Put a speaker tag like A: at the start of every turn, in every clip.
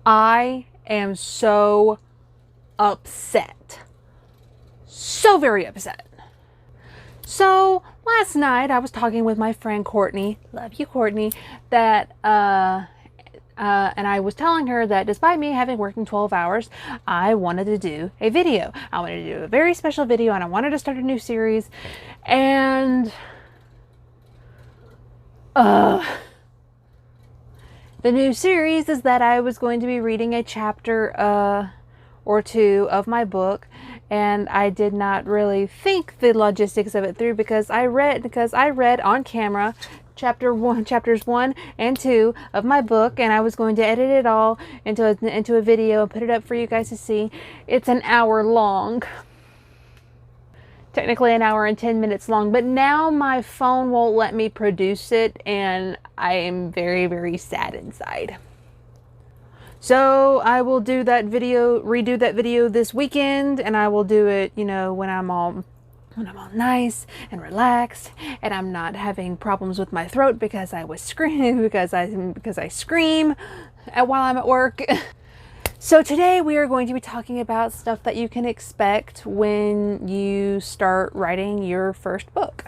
A: I am so upset. So very upset. So last night I was talking with my friend Courtney, love you Courtney, that and I was telling her that despite me having working 12 hours, I wanted to do a video. I wanted to do a very special video and I wanted to start a new series. And the new series is that I was going to be reading a chapter or two of my book, and I did not really think the logistics of it through because I read on camera chapters 1 and 2 of my book, and I was going to edit it all into a video and put it up for you guys to see. It's an hour long. Technically an hour and 10 minutes long, but now my phone won't let me produce it, and I am very, very sad inside. So I will do that video, redo that video this weekend, and I will do it, you know, when I'm all nice and relaxed, and I'm not having problems with my throat because I was screaming because I scream while I'm at work. So today we are going to be talking about stuff that you can expect when you start writing your first book.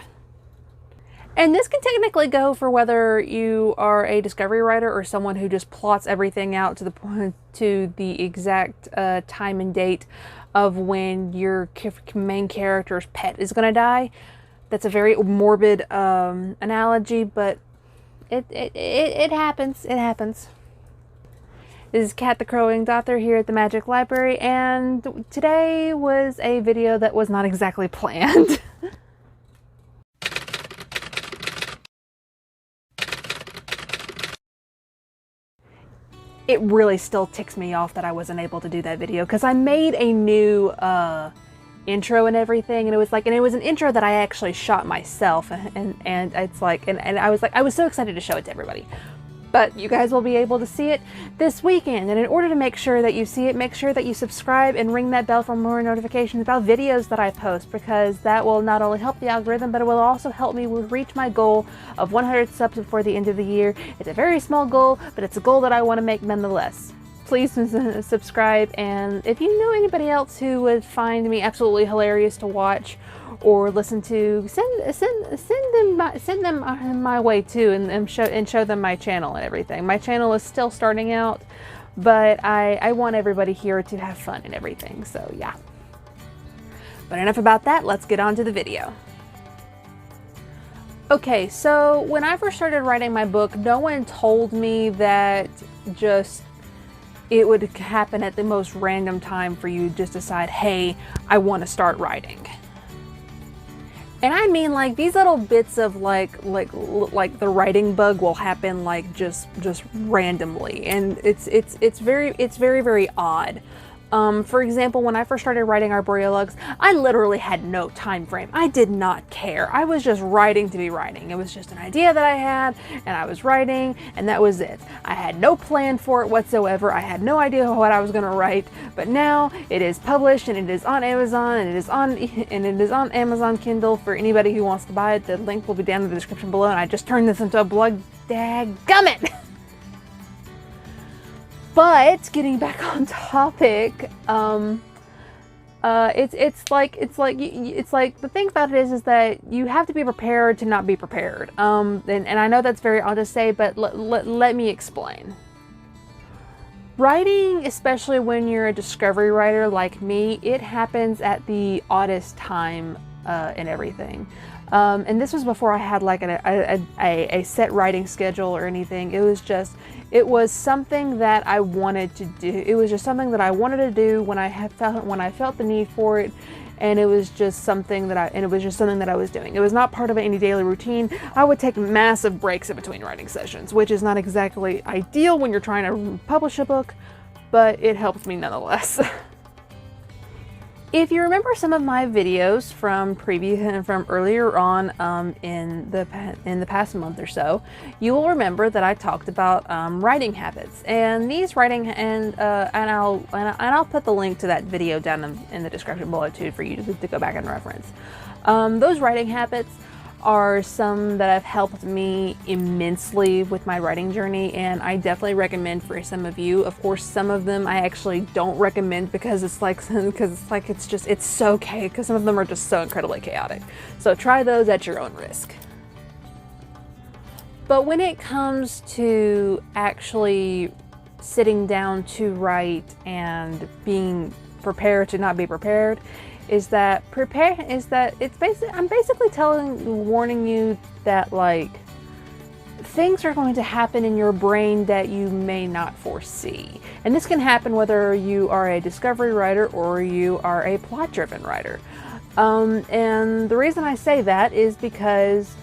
A: And this can technically go for whether you are a discovery writer or someone who just plots everything out to the point, to the exact time and date of when your main character's pet is going to die. That's a very morbid analogy, but it happens. It happens. This is Kat the Crowing Author here at the Magic Library, and today was a video that was not exactly planned. It really still ticks me off that I wasn't able to do that video because I made a new intro and everything, and it was an intro that I actually shot myself, and it's like, and I was so excited to show it to everybody. But you guys will be able to see it this weekend. And in order to make sure that you see it, make sure that you subscribe and ring that bell for more notifications about videos that I post, because that will not only help the algorithm, but it will also help me reach my goal of 100 subs before the end of the year. It's a very small goal, but it's a goal that I want to make nonetheless. Please subscribe, and if you know anybody else who would find me absolutely hilarious to watch or listen to, send them my way too, and show them my channel and everything. My channel is still starting out, but I want everybody here to have fun and everything, so yeah. But enough about that, let's get on to the video. Okay, so when I first started writing my book, no one told me that it would happen at the most random time for you to just decide, hey, I want to start writing. And I mean, like, these little bits of like the writing bug will happen like just randomly, and it's very odd. For example, when I first started writing Arboreologues, I literally had no time frame. I did not care. I was just writing to be writing. It was just an idea that I had, and I was writing, and that was it. I had no plan for it whatsoever. I had no idea what I was going to write, but now it is published, and it is on Amazon, and it is on Amazon Kindle for anybody who wants to buy it. The link will be down in the description below, and I just turned this into a blog. Dadgummit! But getting back on topic, it's like the thing about it is that you have to be prepared to not be prepared. And I know that's very odd to say, but let me explain. Writing, especially when you're a discovery writer like me, it happens at the oddest time and everything. And this was before I had like a set writing schedule or anything. It was something that I wanted to do. It was just something that I wanted to do when I felt the need for it, and it was just something that I was doing. It was not part of any daily routine. I would take massive breaks in between writing sessions, which is not exactly ideal when you're trying to publish a book, but it helped me nonetheless. If you remember some of my videos from earlier on in the past month or so, you will remember that I talked about writing habits, and these writing and I'll put the link to that video down in the description below too for you to go back and reference. Those writing habits are some that have helped me immensely with my writing journey, and I definitely recommend for some of you. Of course, some of them I actually don't recommend because it's so chaotic, because some of them are just so incredibly chaotic. So try those at your own risk. But when it comes to actually sitting down to write and being prepared to not be prepared, I'm basically warning you that like things are going to happen in your brain that you may not foresee. And this can happen whether you are a discovery writer or you are a plot-driven writer. And the reason I say that is because,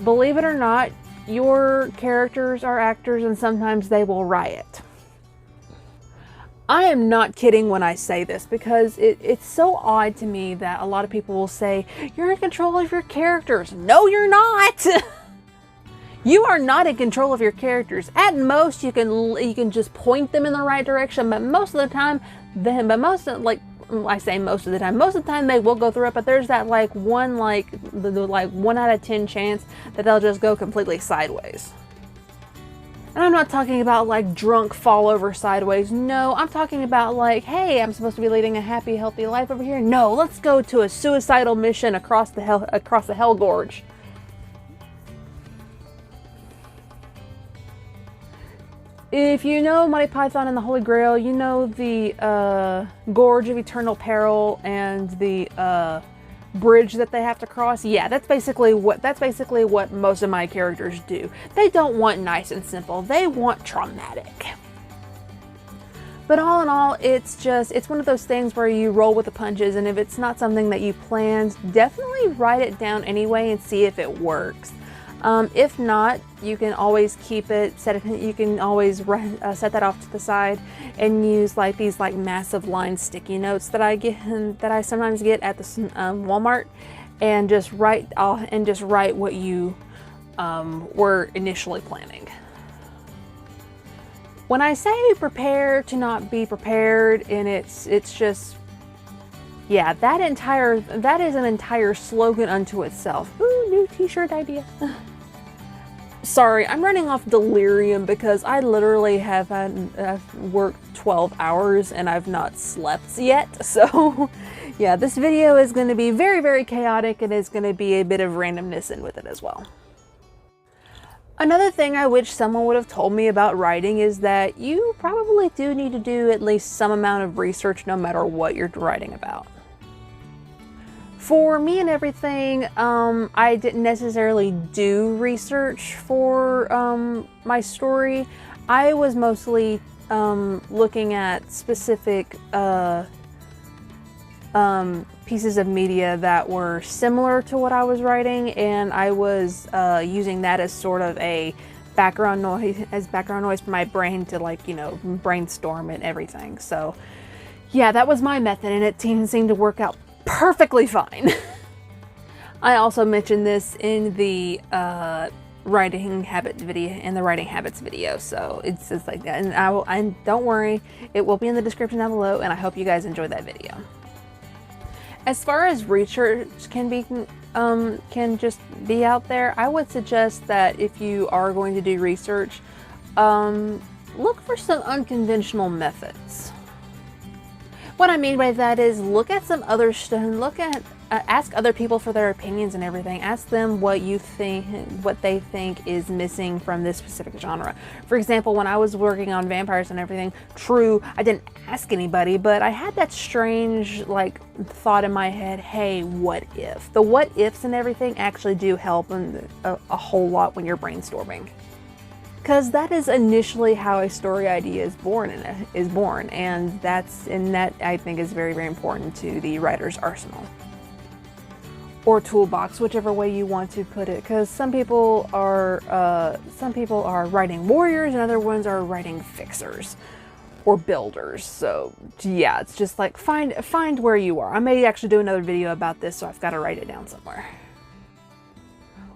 A: believe it or not, your characters are actors and sometimes they will riot. I am not kidding when I say this, because it's so odd to me that a lot of people will say, you're in control of your characters. No, you're not. You are not in control of your characters. At most, you can just point them in the right direction, but most of the time, most of the time they will go through it, but there's that one out of 10 chance that they'll just go completely sideways. And I'm not talking about like drunk fall over sideways. No, I'm talking about like, hey, I'm supposed to be leading a happy, healthy life over here. No, let's go to a suicidal mission across the Hell Gorge. If you know Monty Python and the Holy Grail, you know the Gorge of Eternal Peril and the bridge that they have to cross. Yeah, that's basically what most of my characters do. They don't want nice and simple. They want traumatic. But all in all, it's one of those things where you roll with the punches, and if it's not something that you planned, definitely write it down anyway and see if it works. If not, you can always keep it, you can always set that off to the side and use like these like massive line sticky notes that I sometimes get at the Walmart, and just write what you were initially planning. When I say prepare to not be prepared, and it's just, yeah, that is an entire slogan unto itself. Ooh, new t-shirt idea. Sorry, I'm running off delirium because I literally I've worked 12 hours and I've not slept yet. So yeah, this video is going to be very, very chaotic, and it's going to be a bit of randomness in with it as well. Another thing I wish someone would have told me about writing is that you probably do need to do at least some amount of research no matter what you're writing about. For me and everything, I didn't necessarily do research for my story. I was mostly looking at specific pieces of media that were similar to what I was writing, and I was using that as sort of a background noise for my brain to brainstorm and everything. So yeah, that was my method, and it seemed to work out perfectly fine. I also mentioned this in the writing habits video, so it's just like that. And don't worry, it will be in the description down below, and I hope you guys enjoyed that video. As far as research can just be out there, I would suggest that if you are going to do research, look for some unconventional methods. What I mean by that is look at some other stuff, ask other people for their opinions and everything. Ask them what they think is missing from this specific genre. For example, when I was working on vampires and everything, true, I didn't ask anybody, but I had that strange thought in my head, hey, what if? The what ifs and everything actually do help a whole lot when you're brainstorming. Because that is initially how a story idea is born, and that I think is very, very important to the writer's arsenal. Or toolbox, whichever way you want to put it, because some people are writing warriors and other ones are writing fixers or builders. So yeah, it's just like find where you are. I may actually do another video about this, so I've got to write it down somewhere.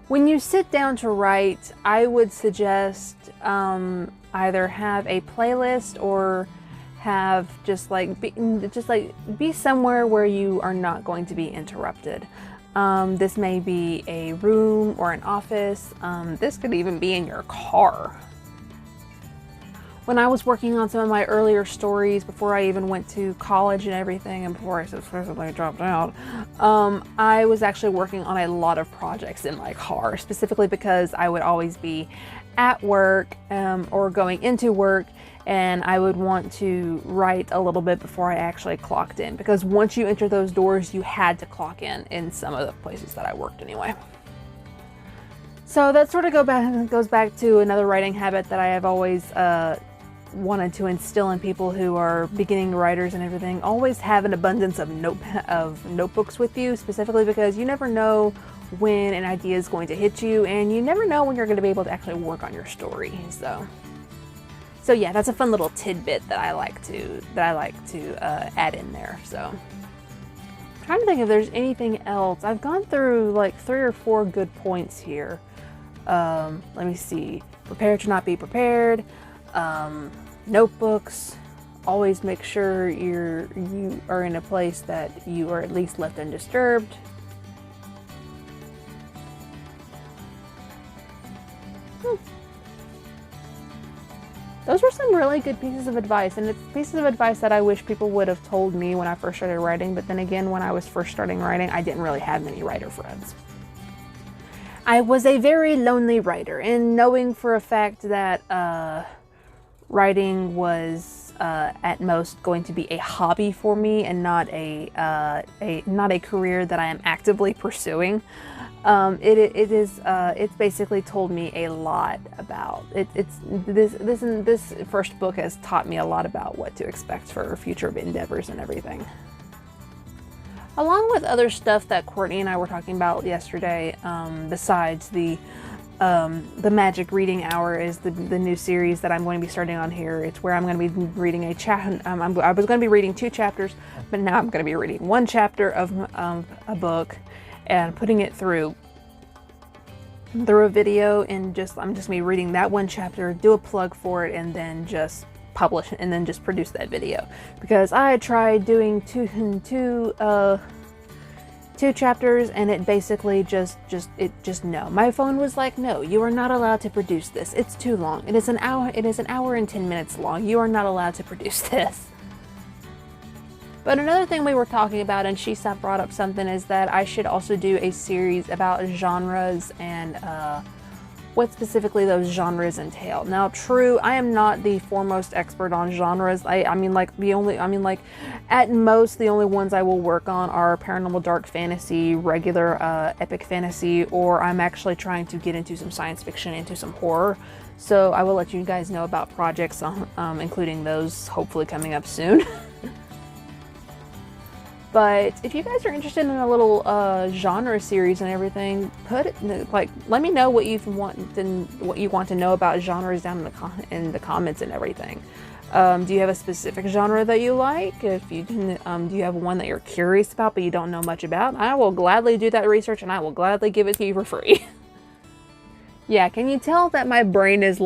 A: When you sit down to write, I would suggest either have a playlist or have be somewhere where you are not going to be interrupted. This may be a room or an office. This could even be in your car. When I was working on some of my earlier stories, before I even went to college and everything, and before I successfully dropped out, I was actually working on a lot of projects in my car, specifically because I would always be at work or going into work, and I would want to write a little bit before I actually clocked in, because once you enter those doors, you had to clock in some of the places that I worked anyway. So that sort of goes back to another writing habit that I have always wanted to instill in people who are beginning writers and everything. Always have an abundance of notebooks with you, specifically because you never know when an idea is going to hit you, and you never know when you're going to be able to actually work on your story. So yeah, that's a fun little tidbit that I like to add in there. So I'm trying to think if there's anything else. I've gone through like 3 or 4 good points here. Let me see. Prepare to not be prepared. Notebooks. Always make sure you are in a place that you are at least left undisturbed. Those were some really good pieces of advice, and it's pieces of advice that I wish people would have told me when I first started writing, but then again, when I was first starting writing, I didn't really have many writer friends. I was a very lonely writer, and knowing for a fact that writing was at most going to be a hobby for me and not a career that I am actively pursuing, it's basically told me a lot about it. This first book has taught me a lot about what to expect for future endeavors and everything. Along with other stuff that Courtney and I were talking about yesterday, besides the Magic Reading Hour is the new series that I'm going to be starting on here. It's where I'm going to be reading a I was going to be reading 2 chapters, but now I'm going to be reading 1 chapter of a book and putting it through a video, and I'm just going to be reading that 1 chapter, do a plug for it, and then just publish and then just produce that video, because I tried doing two chapters and it basically no. My phone was like, no, you are not allowed to produce this. It's too long. It is an hour and 10 minutes long. You are not allowed to produce this. But another thing we were talking about, and she brought up something, is that I should also do a series about genres and what specifically those genres entail. Now, true, I am not the foremost expert on genres. I mean, at most, the only ones I will work on are paranormal dark fantasy, regular epic fantasy, or I'm actually trying to get into some science fiction, into some horror. So I will let you guys know about projects, including those hopefully coming up soon. But if you guys are interested in a little genre series and everything, let me know what you want to know about genres down in the comments and everything. Do you have a specific genre that you like? If you do you have one that you're curious about but you don't know much about? I will gladly do that research and I will gladly give it to you for free. Yeah, can you tell that my brain has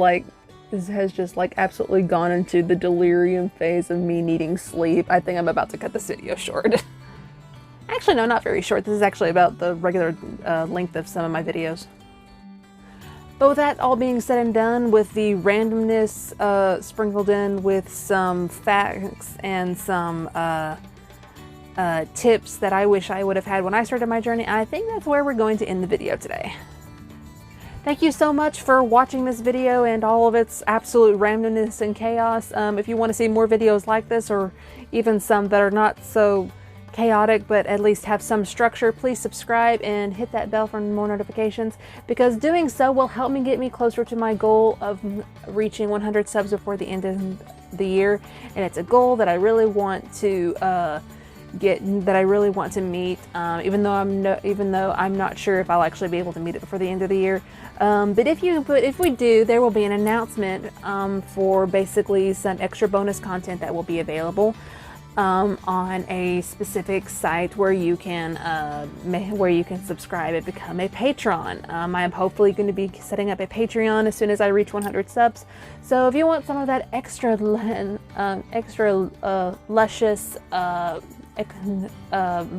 A: just absolutely gone into the delirium phase of me needing sleep? I think I'm about to cut this video short. Actually, no, not very short. This is actually about the regular length of some of my videos. But with that all being said and done, with the randomness sprinkled in with some facts and some tips that I wish I would have had when I started my journey, I think that's where we're going to end the video today. Thank you so much for watching this video and all of its absolute randomness and chaos. If you want to see more videos like this, or even some that are not so chaotic but at least have some structure, please subscribe and hit that bell for more notifications, because doing so will help me get closer to my goal of reaching 100 subs before the end of the year. And it's a goal that I really want to meet, even though I'm not sure if I'll actually be able to meet it before the end of the year. But if we do, there will be an announcement for basically some extra bonus content that will be available on a specific site where you can subscribe and become a patron. I am hopefully going to be setting up a Patreon as soon as I reach 100 subs. So if you want some of that extra luscious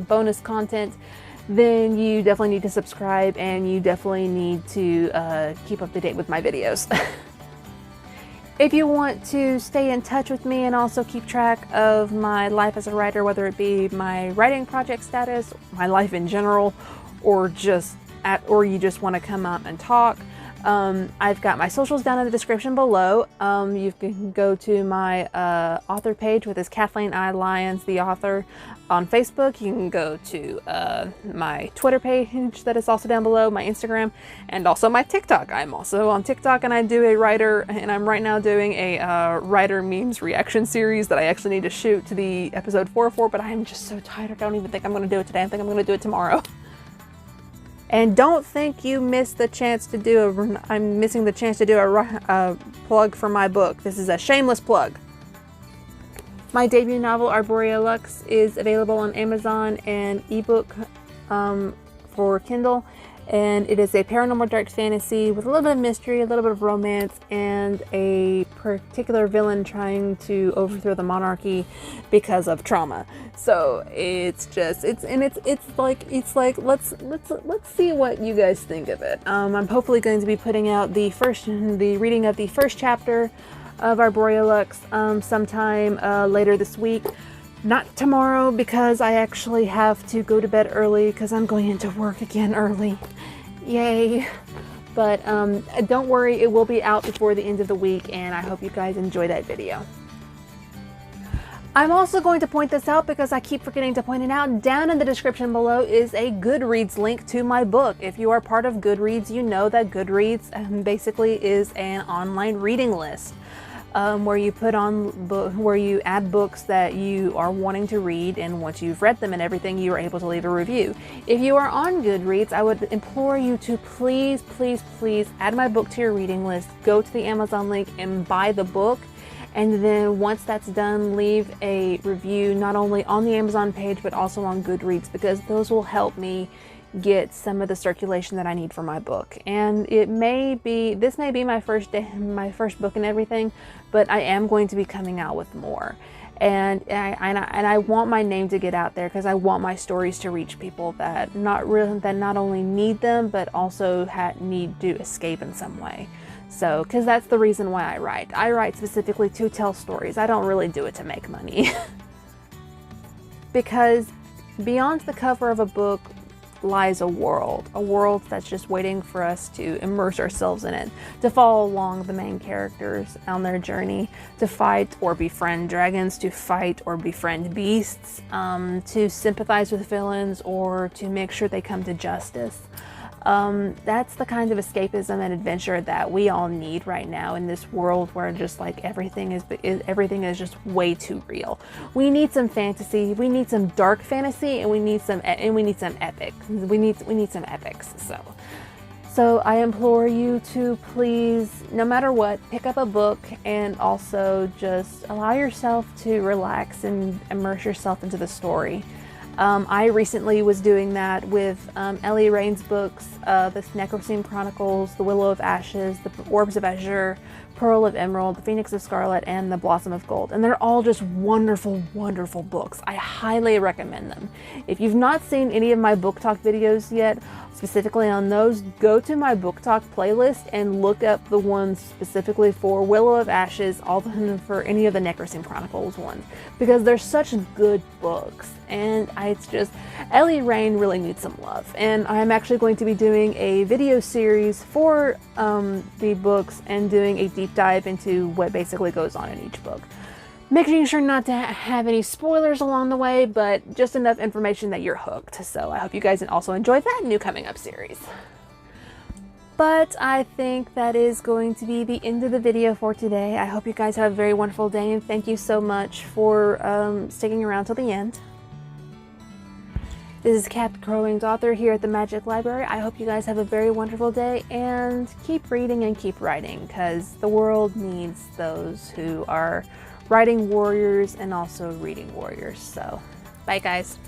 A: bonus content, then you definitely need to subscribe, and you definitely need to keep up to date with my videos. If you want to stay in touch with me and also keep track of my life as a writer, whether it be my writing project status, my life in general, or you just want to come out and talk, I've got my socials down in the description below. You can go to my author page, which is Kathleen I. Lyons, the author, on Facebook. You can go to my Twitter page that is also down below, my Instagram, and also my TikTok. I'm also on TikTok, and I do a writer, and I'm right now doing a writer memes reaction series that I actually need to shoot to the episode 404, but I am just so tired. I don't even think I'm going to do it today. I think I'm going to do it tomorrow. And don't think you missed the chance to do I'm missing the chance to do a plug for my book. This is a shameless plug. My debut novel, Arborea Lux, is available on Amazon and ebook for Kindle. And it is a paranormal dark fantasy with a little bit of mystery, a little bit of romance, and a particular villain trying to overthrow the monarchy because of trauma. So it's like let's see what you guys think of it. I'm hopefully going to be putting out the reading of the first chapter of Arborea Lux sometime later this week. Not tomorrow, because I actually have to go to bed early because I'm going into work again early. Yay. But don't worry, it will be out before the end of the week, and I hope you guys enjoy that video. I'm also going to point this out because I keep forgetting to point it out. Down in the description below is a Goodreads link to my book. If you are part of Goodreads, you know that Goodreads basically is an online reading list. Where you add books that you are wanting to read, and once you've read them and everything, you are able to leave a review. If you are on Goodreads, I would implore you to please add my book to your reading list. Go to the Amazon link and buy the book, and then once that's done, leave a review not only on the Amazon page but also on Goodreads, because those will help me get some of the circulation that I need for my book. And this may be my first book and everything, but I am going to be coming out with more. And I want my name to get out there, because I want my stories to reach people that not only need them, but also need to escape in some way. So, because that's the reason why I write. I write specifically to tell stories. I don't really do it to make money. Because beyond the cover of a book lies a world that's just waiting for us to immerse ourselves in it, to follow along the main characters on their journey, to fight or befriend dragons, to fight or befriend beasts, to sympathize with villains, or to make sure they come to justice. That's the kind of escapism and adventure that we all need right now in this world where just like everything is just way too real. We need some fantasy, we need some dark fantasy, and we need some epic. We need some epics. So I implore you to please, no matter what, pick up a book and also just allow yourself to relax and immerse yourself into the story. I recently was doing that with Ellie Rain's books, the Necroseme Chronicles, The Willow of Ashes, The Orbs of Azure, Pearl of Emerald, The Phoenix of Scarlet, and The Blossom of Gold. And they're all just wonderful, wonderful books. I highly recommend them. If you've not seen any of my book talk videos yet, specifically on those, go to my book talk playlist and look up the ones specifically for Willow of Ashes, for any of the Necroseme Chronicles ones, because they're such good books. And it's just, Ellie Rain really needs some love. And I'm actually going to be doing a video series for the books and doing a deep dive into what basically goes on in each book. Making sure not to have any spoilers along the way, but just enough information that you're hooked. So I hope you guys also enjoy that new coming up series. But I think that is going to be the end of the video for today. I hope you guys have a very wonderful day, and thank you so much for sticking around till the end. This is Kat Crowing's author here at the Magic Library. I hope you guys have a very wonderful day, and keep reading and keep writing, because the world needs those who are writing warriors and also reading warriors. So, bye guys.